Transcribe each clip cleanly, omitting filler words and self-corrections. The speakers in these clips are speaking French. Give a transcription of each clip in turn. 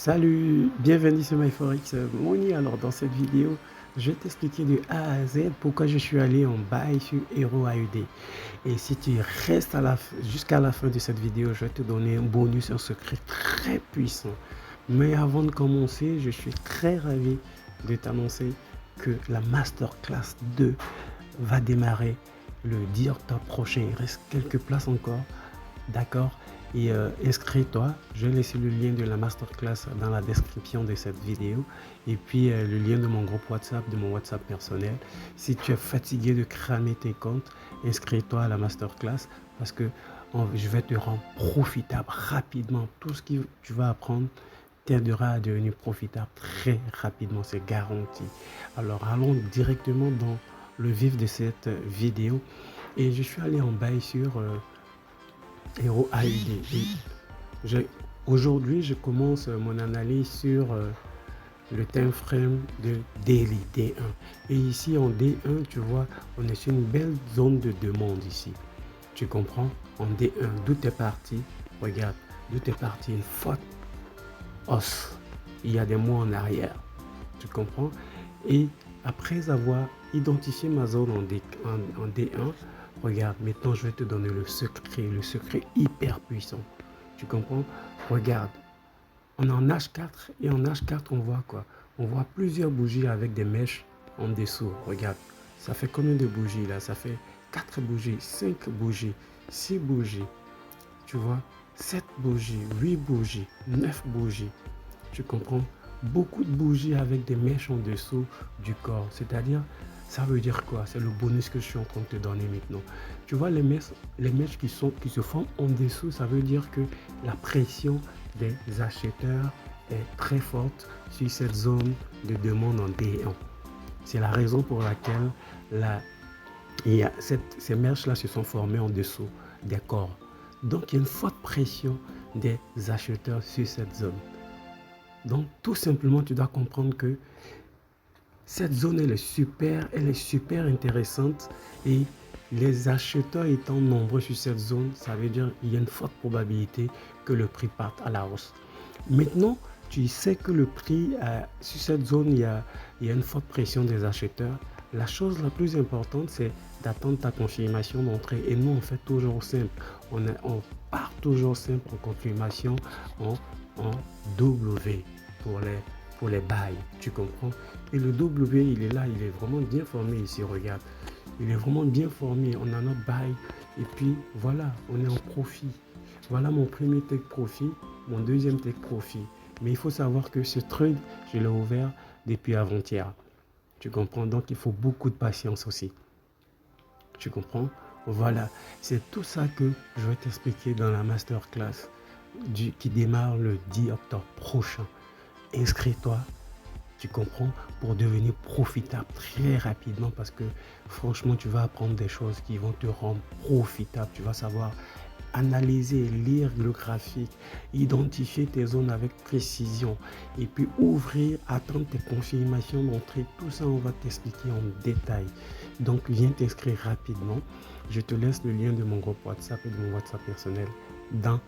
Salut, bienvenue sur MyForex Money. Alors dans cette vidéo, je vais t'expliquer de A à Z pourquoi je suis allé en buy sur Hero AUD. Et si tu restes jusqu'à la fin de cette vidéo, je vais te donner un bonus, un secret très puissant. Mais avant de commencer, je suis très ravi de t'annoncer que la Masterclass 2 va démarrer le 10 octobre prochain. Il reste quelques places encore. D'accord? Et inscris-toi. Je vais laisser le lien de la masterclass dans la description de cette vidéo. Et puis le lien de mon groupe WhatsApp, de mon WhatsApp personnel. Si tu es fatigué de cramer tes comptes, inscris-toi à la masterclass parce que je vais te rendre profitable rapidement. Tout ce que tu vas apprendre t'aidera à devenir profitable très rapidement. C'est garanti. Alors allons directement dans le vif de cette vidéo. Et je suis allé en bail sur Hero AUD. Aujourd'hui, je commence mon analyse sur le time frame de daily D1. Et ici en D1, tu vois, on est sur une belle zone de demande ici. Tu comprends? En D1, d'où est parti? Regarde, d'où est parti une forte hausse. Il y a des mois en arrière. Tu comprends? Et après avoir identifié ma zone en D1, regarde, maintenant je vais te donner le secret hyper puissant. Tu comprends? Regarde, on est en H4 et en H4 on voit quoi? On voit plusieurs bougies avec des mèches en dessous. Regarde, ça fait combien de bougies là? Ça fait 4 bougies, 5 bougies, 6 bougies, tu vois? 7 bougies, 8 bougies, 9 bougies. Tu comprends? Beaucoup de bougies avec des mèches en dessous du corps. C'est-à-dire, ça veut dire quoi? C'est le bonus que je suis en train de te donner maintenant. Tu vois, les mèches qui se forment en dessous, ça veut dire que la pression des acheteurs est très forte sur cette zone de demande en D1. C'est la raison pour laquelle ces mèches-là se sont formées en dessous des corps. Donc, il y a une forte pression des acheteurs sur cette zone. Donc, tout simplement, tu dois comprendre que cette zone, elle est super intéressante et les acheteurs étant nombreux sur cette zone, ça veut dire qu'il y a une forte probabilité que le prix parte à la hausse. Maintenant, tu sais que le prix, sur cette zone, il y a une forte pression des acheteurs. La chose la plus importante, c'est d'attendre ta confirmation d'entrée. Et nous, on fait toujours simple. On part toujours simple en confirmation en W pour les bails. Tu comprends? Et le W, il est là, il est vraiment bien formé ici. Regarde, il est vraiment bien formé. On a notre bail. Et puis, voilà, on est en profit. Voilà mon premier take profit, mon deuxième take profit. Mais il faut savoir que ce trade, je l'ai ouvert depuis avant-hier. Tu comprends? Donc, il faut beaucoup de patience aussi. Tu comprends? Voilà, c'est tout ça que je vais t'expliquer dans la masterclass qui démarre le 10 octobre prochain. Inscris-toi, tu comprends, pour devenir profitable très rapidement parce que franchement, tu vas apprendre des choses qui vont te rendre profitable. Tu vas savoir analyser, lire le graphique, identifier tes zones avec précision et puis ouvrir, attendre tes confirmations d'entrée. Tout ça, on va t'expliquer en détail. Donc, viens t'inscrire rapidement. Je te laisse le lien de mon groupe WhatsApp et de mon WhatsApp personnel dans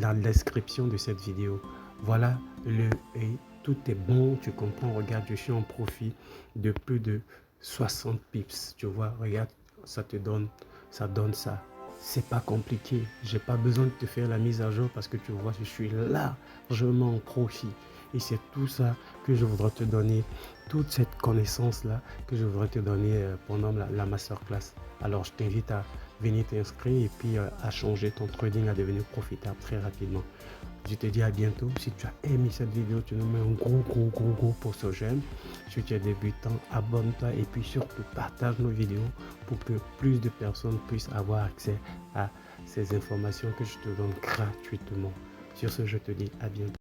la description de cette vidéo. Voilà, et tout est bon, tu comprends. Regarde, je suis en profit de plus de 60 pips. Tu vois, regarde, ça donne ça. C'est pas compliqué. J'ai pas besoin de te faire la mise à jour parce que tu vois, je suis largement en profit. Et c'est tout ça que je voudrais te donner, toute cette connaissance-là que je voudrais te donner pendant la masterclass. Alors, je t'invite à venir t'inscrire et puis à changer ton trading, à devenir profitable très rapidement. Je te dis à bientôt. Si tu as aimé cette vidéo, tu nous mets un gros pouce j'aime. Si tu es débutant, abonne-toi et puis surtout partage nos vidéos pour que plus de personnes puissent avoir accès à ces informations que je te donne gratuitement. Sur ce, je te dis à bientôt.